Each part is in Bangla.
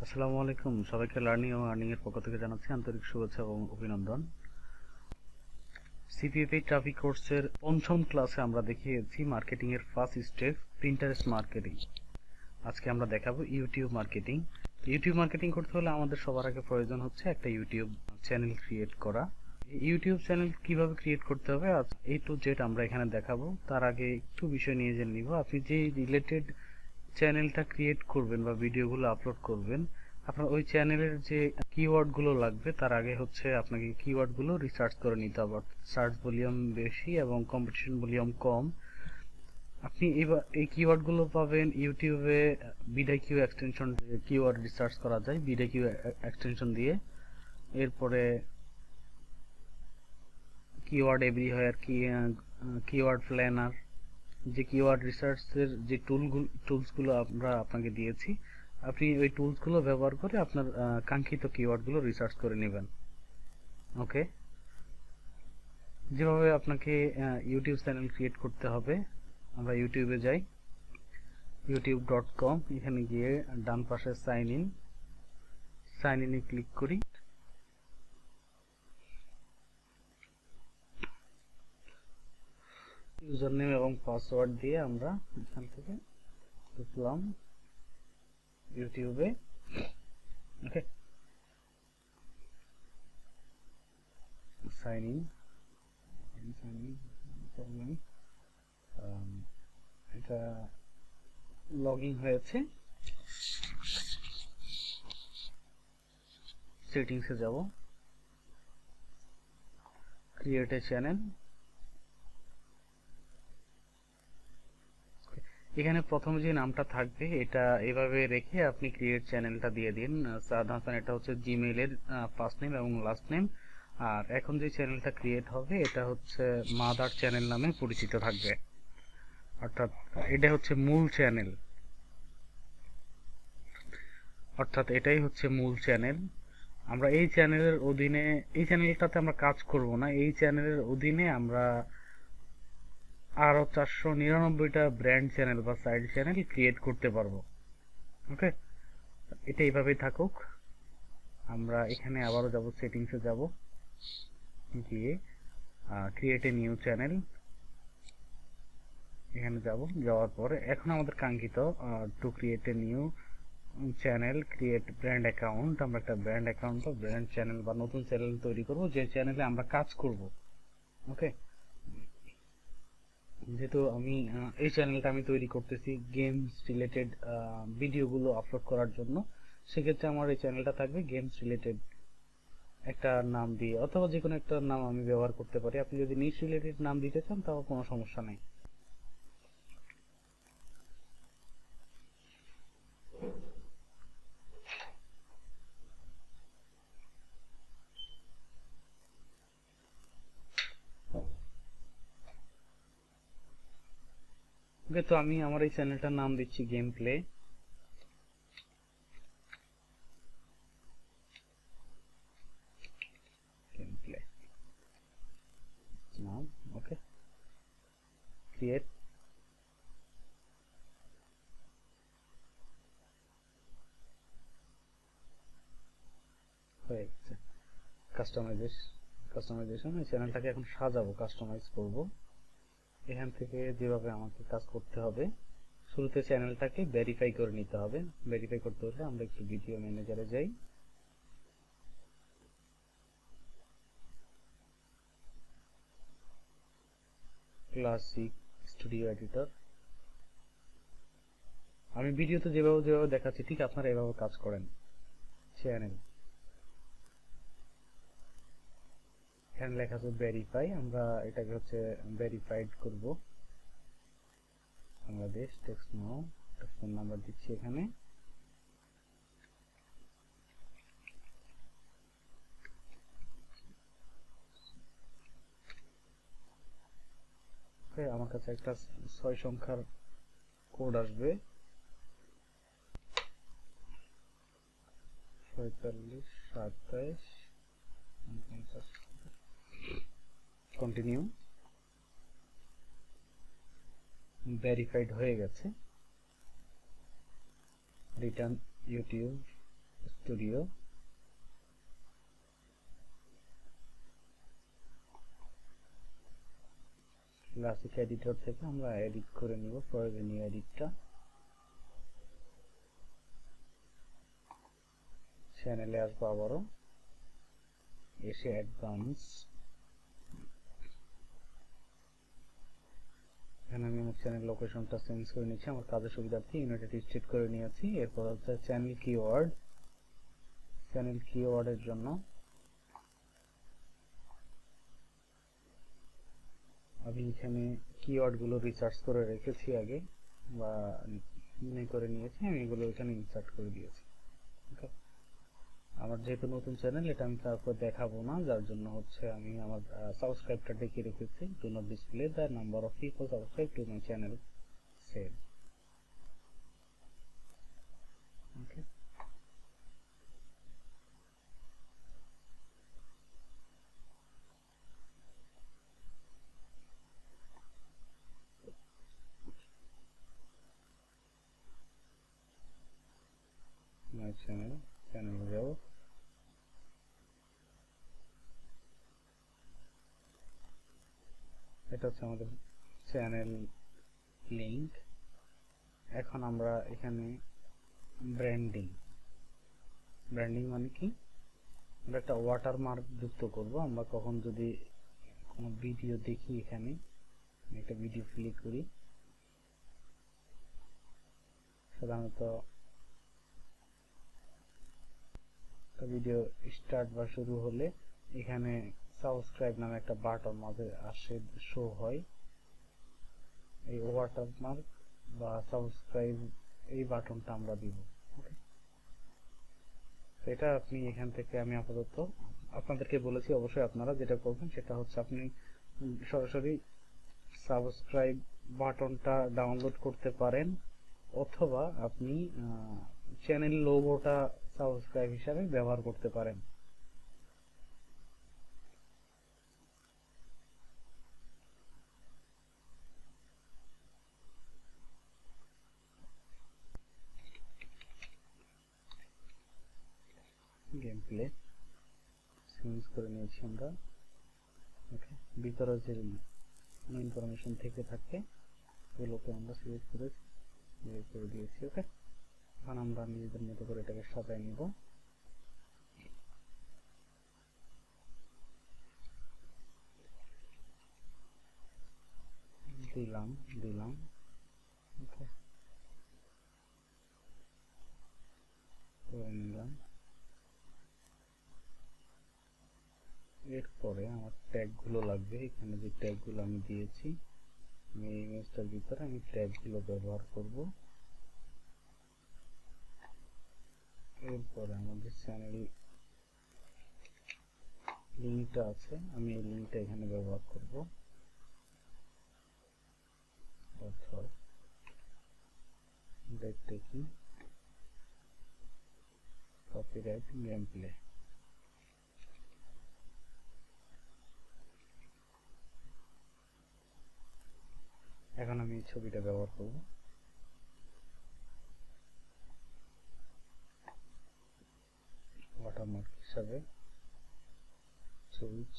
আসসালামু আলাইকুম, সবাইকে লার্নিং ও আর্নিং এর পক্ষ থেকে জানাচ্ছি আন্তরিক শুভেচ্ছা এবং অভিনন্দন। সিপিএ ট্রাফিক কোর্সের পঞ্চম ক্লাসে আমরা দেখিয়েছি মার্কেটিং এর ফার্স্ট স্টেপ প্রিন্টারেস্ট মার্কেটিং। আজকে আমরা দেখাবো ইউটিউব মার্কেটিং। ইউটিউব মার্কেটিং করতে হলে আমাদের সবার আগে প্রয়োজন হচ্ছে একটা ইউটিউব চ্যানেল ক্রিয়েট করা। ইউটিউব চ্যানেল কিভাবে ক্রিয়েট করতে হবে আজ A to Z আমরা এখানে দেখাবো। তার আগে একটু বিষয় নিয়ে জেনে নিব। আপনি যে রিলেটেড চ্যানেলটা ক্রিয়েট করবেন বা ভিডিওগুলো আপলোড করবেন, আপনার ওই চ্যানেলের যে কিওয়ার্ডগুলো লাগবে তার আগে হচ্ছে আপনাকে কিওয়ার্ডগুলো রিসার্চ করে নিতে হবে। সার্চ ভলিউম বেশি এবং কম্পিটিশন ভলিউম কম। আপনি এই কিওয়ার্ডগুলো পাবেন ইউটিউবে বিডাই কিউ এক্সটেনশন, কিওয়ার্ড রিসার্চ করা যায় বিডাই কিউ এক্সটেনশন দিয়ে। এরপরে কিওয়ার্ড এভরিহোয়ার, কিওয়ার্ড প্ল্যানার, যে কিওয়ার্ড রিসার্চের যে টুলসগুলো আমরা আপনাকে দিয়েছি, আপনি ওই টুলসগুলো ব্যবহার করে আপনার কাঙ্ক্ষিত কিওয়ার্ডগুলো রিসার্চ করে নেবেন। ওকে, যেভাবে আপনাকে ইউটিউব চ্যানেল ক্রিয়েট করতে হবে, আমরা ইউটিউবে যাই, youtube.com। এখানে গিয়ে ডান পাশে সাইন ইনে ক্লিক করি। ইউজার নেম এবং পাসওয়ার্ড দিয়ে আমরা এখান থেকে ঢুকলাম ইউটিউবে। ওকে, সাইন ইন প্রবলেম, এটা লগ ইন হয়েছে। সেটিংসে যাব, ক্রিয়েট এ চ্যানেল। এখানে প্রথমে যে নামটা থাকবে এটা এভাবে রেখে আপনি ক্রিয়েট চ্যানেলটা দিয়ে দিন। সাদ হাসান, এটা হচ্ছে জিমেইলের ফার্স্ট নেম এবং লাস্ট নেম। আর এখন যে চ্যানেলটা ক্রিয়েট হবে এটা হচ্ছে মাদার চ্যানেল নামে পরিচিত থাকবে, অর্থাৎ এটা হচ্ছে মূল চ্যানেল, অর্থাৎ এটাই হচ্ছে মূল চ্যানেল। আমরা এই চ্যানেলের অধীনে, এই চ্যানেলটাতে আমরা কাজ করব না, এই চ্যানেলের অধীনে আমরা আরো 499টা ব্র্যান্ড চ্যানেল বা সাইড চ্যানেল ক্রিয়েট করতে পারবো। ওকে, এটা এইভাবেই থাকুক। আমরা এখানে আবারও যাব, সেটিংসে যাব, গিয়ে ক্রিয়েট এ নিউ চ্যানেল, এখানে যাব। যাওয়ার পরে এখন আমাদের কাঙ্ক্ষিত to create a new channel, create brand account, আমরা একটা ব্র্যান্ড অ্যাকাউন্ট বা ব্র্যান্ড চ্যানেল বা নতুন চ্যানেল তৈরি করব যে চ্যানেলে আমরা কাজ করব। ওকে, যেহেতু আমি এই চ্যানেলটা আমি তৈরি করতেছি গেমস রিলেটেড ভিডিওগুলো আপলোড করার জন্য, সেক্ষেত্রে আমার এই চ্যানেলটা থাকবে গেমস রিলেটেড একটা নাম দিয়ে, অথবা যে কোনো একটা নাম আমি ব্যবহার করতে পারি। আপনি যদি নিশ রিলেটেড নাম দিতে চান তাও কোনো সমস্যা নেই। ওকে, তো আমি আমার এই চ্যানেলটার নাম দিচ্ছি গেম প্লে। নাম ওকে, ক্রিয়েট। হয়ে গেছে। কাস্টমাইজেশন, এই চ্যানেলটাকে এখন সাজাবো, কাস্টমাইজ করব। এখান থেকে যেভাবে আমাকে কাজ করতে হবে, শুরুতে চ্যানেলটাকে ভেরিফাই করে নিতে হবে। ভেরিফাই করতে হলে আমরা একটু ভিডিও ম্যানেজারে যাই, ক্লাসিক স্টুডিও এডিটর। আমি ভিডিওতে যেভাবে যেভাবে দেখাচ্ছি ঠিক আপনারা এভাবে কাজ করেন। চ্যানেল, এখানে লেখা আছে ভেরিফাই, আমরা এটাকে হচ্ছে ভেরিফাইড করব। বাংলাদেশ টেক্সট নাও, ফোন নাম্বার দিচ্ছি এখানে। আমার কাছে একটা 6 সংখ্যার কোড আসবে, 46 27 49। কন্টিনিউ। ভেরিফাইড হয়ে গেছে। Return YouTube studio, classic editor থেকে আমরা এডিট করে নিব প্রয়োজনীয় এডিটটা। চ্যানেলে আসবো আবারও, এসে অ্যাডভান্স, এখানে আমি আমার চ্যানেল লোকেশনটা চেঞ্জ করে নিচ্ছি আমার কাজের সুবিধার্থে, ইউনাইটেড স্টেট করে নিয়েছি। এরপর হচ্ছে চ্যানেল কিওয়ার্ড, চ্যানেল কিওয়ার্ডের জন্য আমি এখানে কিওয়ার্ড গুলো রিসার্চ করে রেখেছি আগে বা মনে করে নিয়েছি, আমি এগুলো এখানে ইনসার্ট করে দিয়েছি। ওকে, আমার যেহেতু নতুন চ্যানেল, এটা আমি তারপর দেখাবো না, যার জন্য হচ্ছে আমি আমার সাবস্ক্রাইবটা ডেকে রেখেছি। Do not display the number of people subscribe to my channel save. Okay, my চ্যানেলে যাব, এটা হচ্ছে আমাদের চ্যানেল লিংক। এখন আমরা এখানে ব্র্যান্ডিং, ব্র্যান্ডিং মানে কি, আমরা একটা ওয়াটারমার্ক যুক্ত করব। আমরা কখন যদি কোনো ভিডিও দেখি, এখানে একটা ভিডিও প্লে করি, সাধারণত একটা ভিডিও স্টার্ট বা শুরু হলে এখানে সাবস্ক্রাইব নামে একটা বাটন মাঝে আসে, শো হয়। এই ওয়াটারমার্ক বা সাবস্ক্রাইব, এই বাটনটা আমরা দিব। ওকে, এটা আপনি এখান থেকে, আমি আপাতত আপনাদেরকে বলেছি, অবশ্যই আপনারা যেটা করবেন সেটা হচ্ছে আপনি সরাসরি সাবস্ক্রাইব বাটনটা ডাউনলোড করতে পারেন, অথবা আপনি চ্যানেল লোগোটা সাবস্ক্রাইব হিসাবে ব্যবহার করতে পারেন। গেম প্লে চেঞ্জ করে নিয়েছি আমরা। ওকে, ভিতরে যে ইনফরমেশন থেকে থাকে এগুলোকে আমরা সিলেক্ট করে দিয়েছি। ওকে, এখন আমরা নিজেদের মতো করে এটাকে সাজাই নিব। দিলাম ওকে, করে নিলাম। এরপরে আমার ট্যাগ গুলো লাগবে, এখানে যে ট্যাগ গুলো আমি দিয়েছি, আমি এই ইমেজটার ভিতরে আমি ট্যাগ গুলো ব্যবহার করব। এরপরে আমাদের চ্যানেল লিঙ্কটা আছে, আমি এই লিঙ্কটা এখানে ব্যবহার করব। Author taking copyright game play. এখন আমি এই ছবিটা ব্যবহার করব। ওয়াটারমার্ক হিসাবে সুইচ,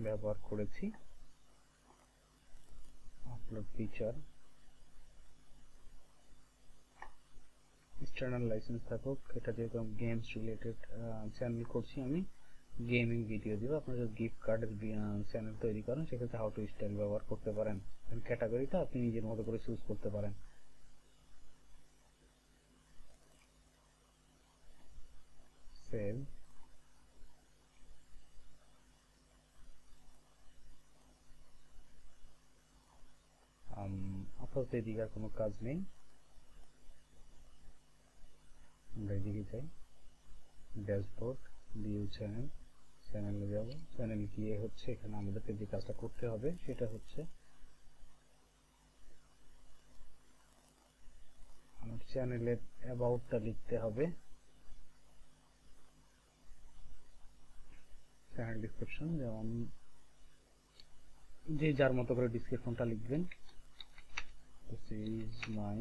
ব্যবহার করেছি। আপলোড ফিচার, এক্সটার্নাল লাইসেন্স থাকুক, এটা যেহেতু গেমস রিলেটেড চ্যানেল করছি, আমি গেমিং ভিডিও দিব। আপনারা যদি গিফট কার্ডের চ্যানেল তৈরি করেন সেক্ষেত্রে হাউ টু স্টাইল ব্যবহার করতে পারেন। ক্যাটাগরিটা আপনি নিজের মতো করে চুজ করতে পারেন। সেভ। আপাতত এদিকে আর কোনো কাজ নেই, আমরা এদিকে যাই, ড্যাশবোর্ড, ভিউ চ্যানেল, চ্যানেলে যাব। চ্যানেল গিয়ে হচ্ছে এখানে আমাদেরকে যে কাজটা করতে হবে সেটা হচ্ছে চ্যানেলের অ্যাবাউটটা লিখতে হবে, চ্যানেল ডেসক্রিপশন, যেমন যে যার মতো করে ডেসক্রিপশনটা লিখবেন। This is my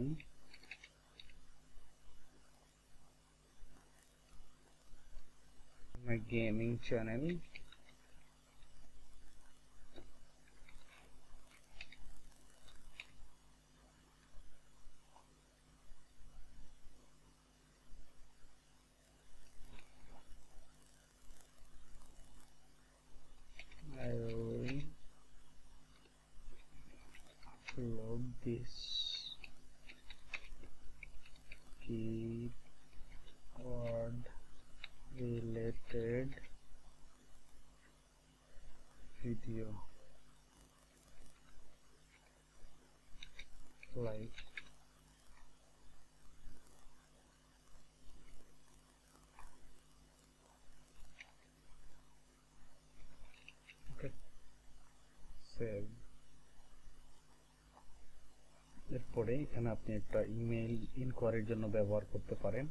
gaming channel, I will upload this keyword related video like okay, save। এরপরে এখানে আপনি একটা ইমেল ইনকোয়ারির জন্য ব্যবহার করতে পারেন।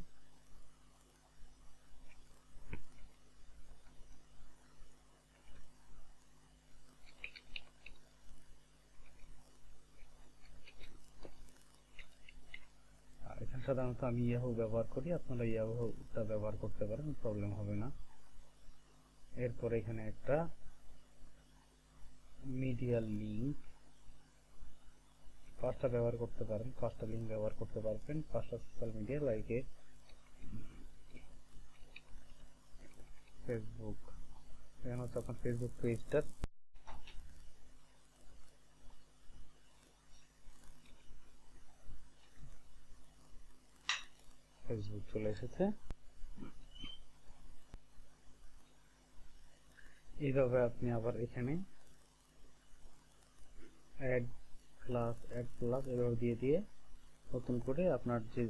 এখানে সাধারণত আমি ইয়াহু ব্যবহার করি, আপনারা ইয়াহুটা ব্যবহার করতে পারেন, প্রবলেম হবে না। এরপরে এখানে একটা মিডিয়া লিঙ্ক, পাঁচটা ব্যবহার করতে পারেন, পাঁচটা লিঙ্ক ব্যবহার করতে পারবেন, পাঁচটা সোশ্যাল মিডিয়া লাইকে ফেসবুক। এখানে হচ্ছে আপনার ফেসবুক পেজটার ফেসবুক চলে এসেছে। এইভাবে আপনি আবার এখানে অ্যাড প্লাস এভাবে দিয়ে দিয়ে নতুন করে আপনার যে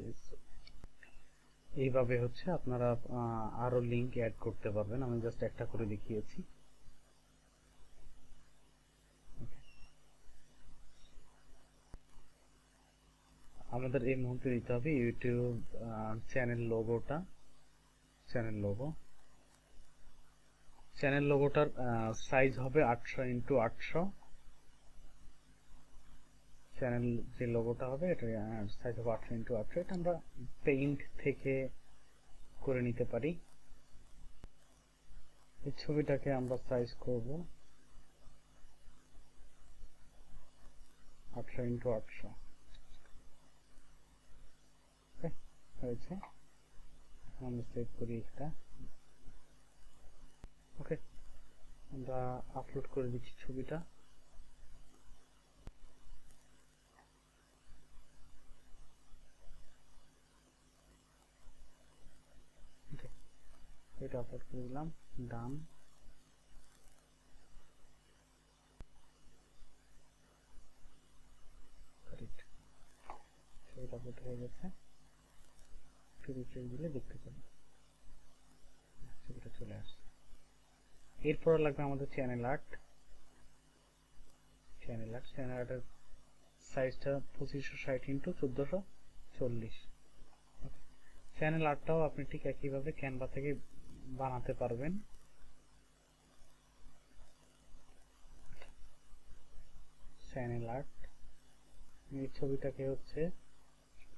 এইভাবে হচ্ছে আপনারা আরো লিঙ্ক অ্যাড করতে পারবেন। আমি জাস্ট একটা করে দেখিয়েছি। আমাদের এই মুহূর্তে দিতে হবে ইউটিউব চ্যানেল লোগোটা, চ্যানেল লোগোটার সাইজ হবে 800x800। চ্যানেল যে লোগোটা হবে এটা সাইজ হবে 800x800। এটা আমরা পেইন্ট থেকে করে নিতে পারি। এই ছবিটাকে আমরা সাইজ করব 800x800। হয়েছে, আমরা সেভ করি এটা। ওকে, আমরা আপলোড করে দিচ্ছি ছবিটা। এটা আপলোড করে দিলাম, ডান। ছবিটা আপলোড হয়ে গেছে, রিফ্রেশ দিলে দেখতে পাবেন ছবিটা চলে আসছে। এরপর লাগবে আমাদের চ্যানেল আর্ট। চ্যানেল আর্টের সাইজটা 2560x1440। চ্যানেল আর্টটাও আপনি ঠিক একইভাবে ক্যানভা থেকে বানাতে পারবেন। চ্যানেল আর্ট, এই ছবিটাকে হচ্ছে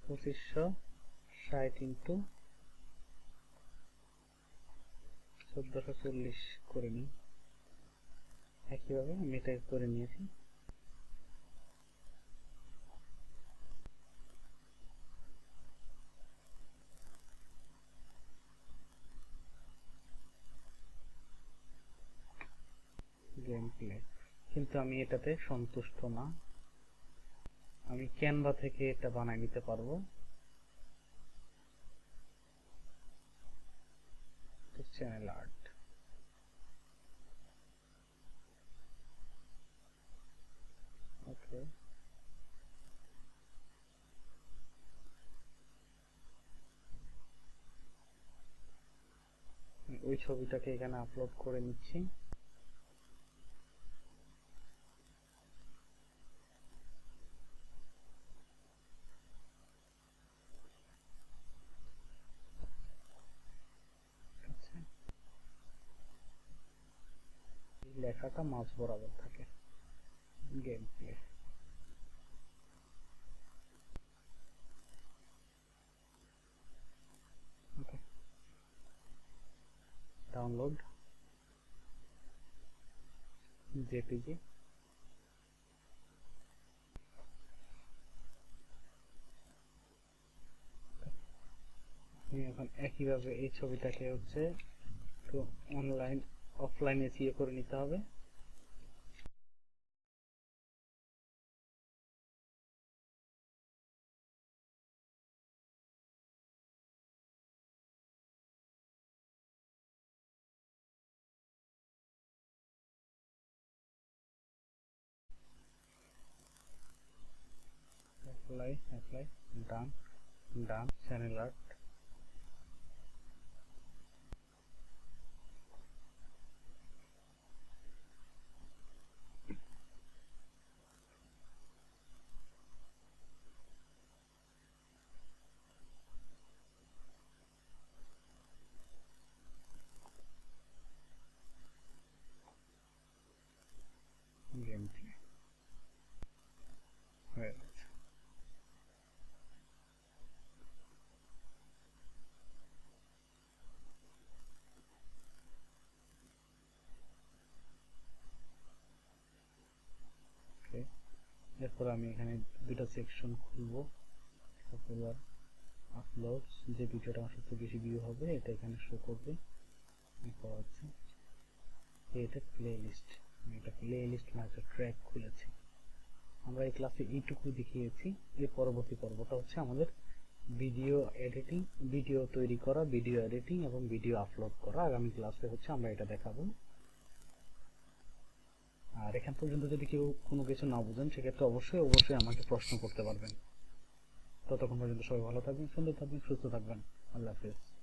2560x1440 করে নিই। একইভাবে আমি এটা করে নিয়েছি। গেম প্লে, কিন্তু আমি এটাতে সন্তুষ্ট না, আমি ক্যানভা থেকে এটা বানাই নিতে পারবো। চ্যানেল আর্ট, ওকে, ওই ছবিটাকে এখানে আপলোড করে নিচ্ছি। লেখাটা মাঝ বরাবর থাকে। গেম প্লে, ওকে, ডাউনলোড জেপিজি। এখন একইভাবে এই ছবিটাকে হচ্ছে তো অনলাইন অফলাইন এসইও করে নিতে হবে। অ্যাপ্লাই, ডান, ডান, চ্যানেল আর্ট, গেম প্লে হয়ে গেছে। এরপর আমি এখানে দুটো সেকশন খুলবো। পপুলার আপলোডস, যে ভিডিওটা আমার সবচেয়ে বেশি ভিউ হবে এটা এখানে শো করবে। এরপর হচ্ছে এটা প্লে লিস্ট, আমি একটা প্লে লিস্ট না একটা ট্র্যাক খুলেছি। আমরা এই ক্লাসে এইটুকু দেখিয়েছি। এর পরবর্তী পর্বটা হচ্ছে আমাদের ভিডিও এডিটিং, ভিডিও তৈরি করা, ভিডিও এডিটিং এবং ভিডিও আপলোড করা। আগামী ক্লাসে হচ্ছে আমরা এটা দেখাবো। আর এখান পর্যন্ত যদি কেউ কোনো কিছু না বুঝেন সেক্ষেত্রে অবশ্যই আমাকে প্রশ্ন করতে পারবেন। ততক্ষণ পর্যন্ত সবাই ভালো থাকবেন, সুন্দর থাকবেন, সুস্থ থাকবেন। আল্লাহ হাফেজ।